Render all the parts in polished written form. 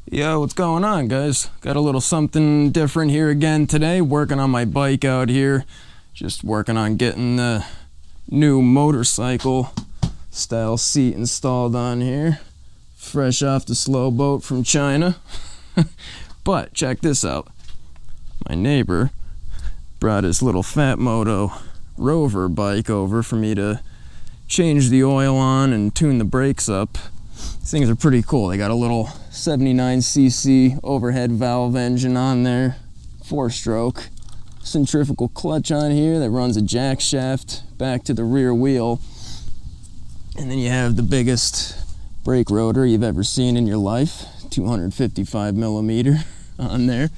Yo, what's going on, guys? Got a little something different here again today. Working on my bike out here. Just working on getting the new motorcycle style seat installed on here. Fresh off the slow boat from China. But check this out. My neighbor brought his little Phatmoto Rover bike over for me to change the oil on and tune the brakes up. These things are pretty cool. They got a little 79cc overhead valve engine on there, 4-stroke, centrifugal clutch on here that runs a jack shaft back to the rear wheel, and then you have the biggest brake rotor you've ever seen in your life, 255 millimeter on there.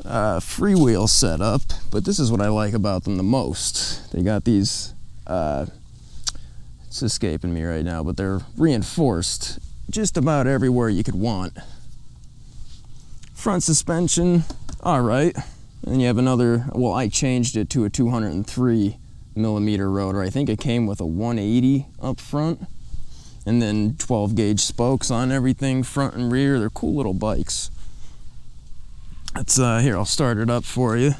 Freewheel setup, but this is what I like about them the most. They got these it's escaping me right now, but they're reinforced just about everywhere you could want. Front suspension, all right. And you have another, well, I changed it to a 203 millimeter rotor. I think it came with a 180 up front, and then 12 gauge spokes on everything, front and rear. They're cool little bikes. That's here, I'll start it up for you.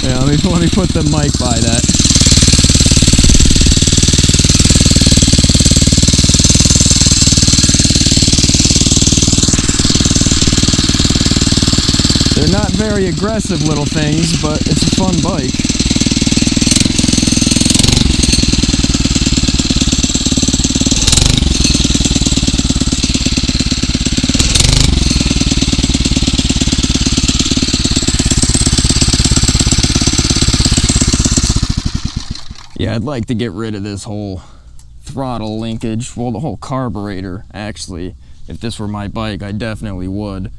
Yeah, let me put the mic by that. They're not very aggressive little things, but it's a fun bike. Yeah, I'd like to get rid of this whole throttle linkage, well, the whole carburetor, actually. If this were my bike, I definitely would.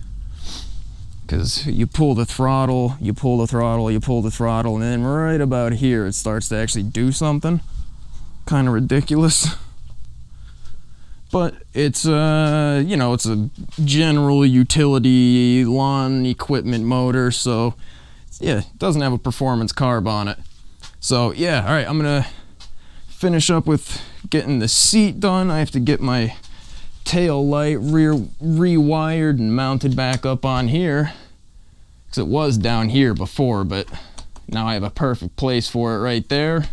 Because you pull the throttle, you pull the throttle, you pull the throttle, and then right about here it starts to actually do something. Kind of ridiculous. But it's, you know, it's a general utility lawn equipment motor, so yeah, it doesn't have a performance carb on it. So yeah, all right, I'm gonna finish up with getting the seat done. I have to get my tail light rewired and mounted back up on here, because it was down here before, but now I have a perfect place for it right there.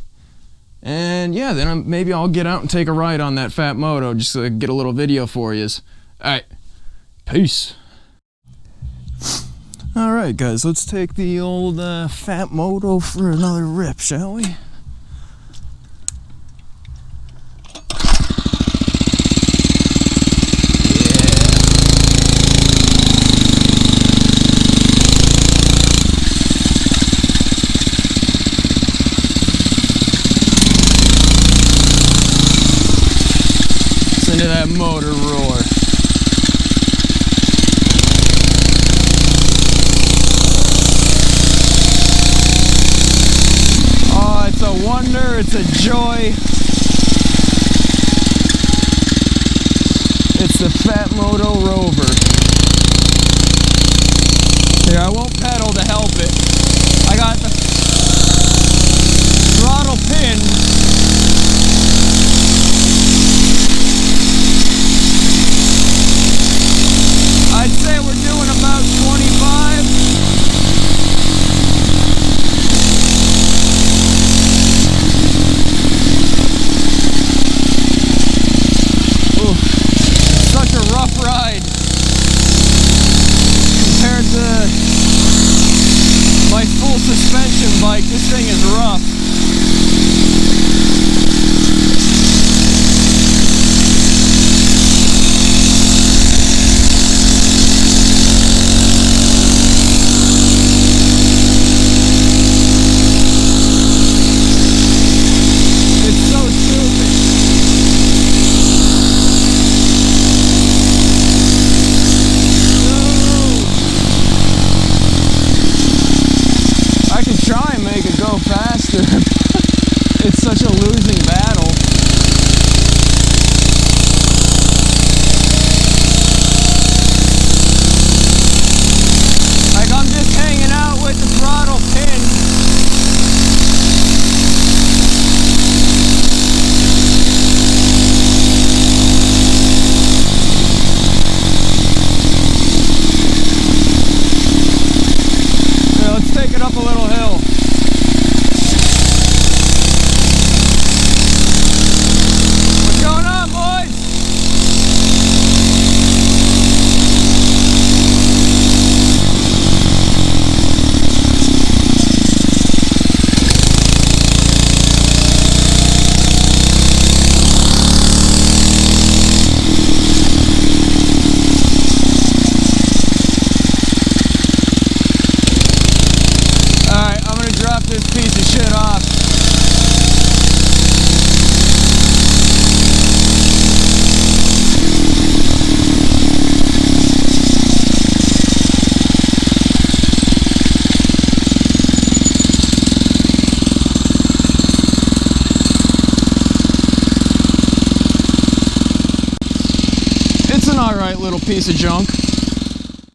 And yeah, then maybe I'll get out and take a ride on that Phatmoto just to get a little video for you. All right, peace. All right, guys, let's take the old Phatmoto for another rip, shall we? Listen to that motor roar. Oh, it's a wonder, it's a joy. It's the Phatmoto Rover. Here, I won't pedal to help it. I got the throttle pinned. I'd say we're doing about 25. Ooh, such a rough ride compared to my full suspension All right, little piece of junk.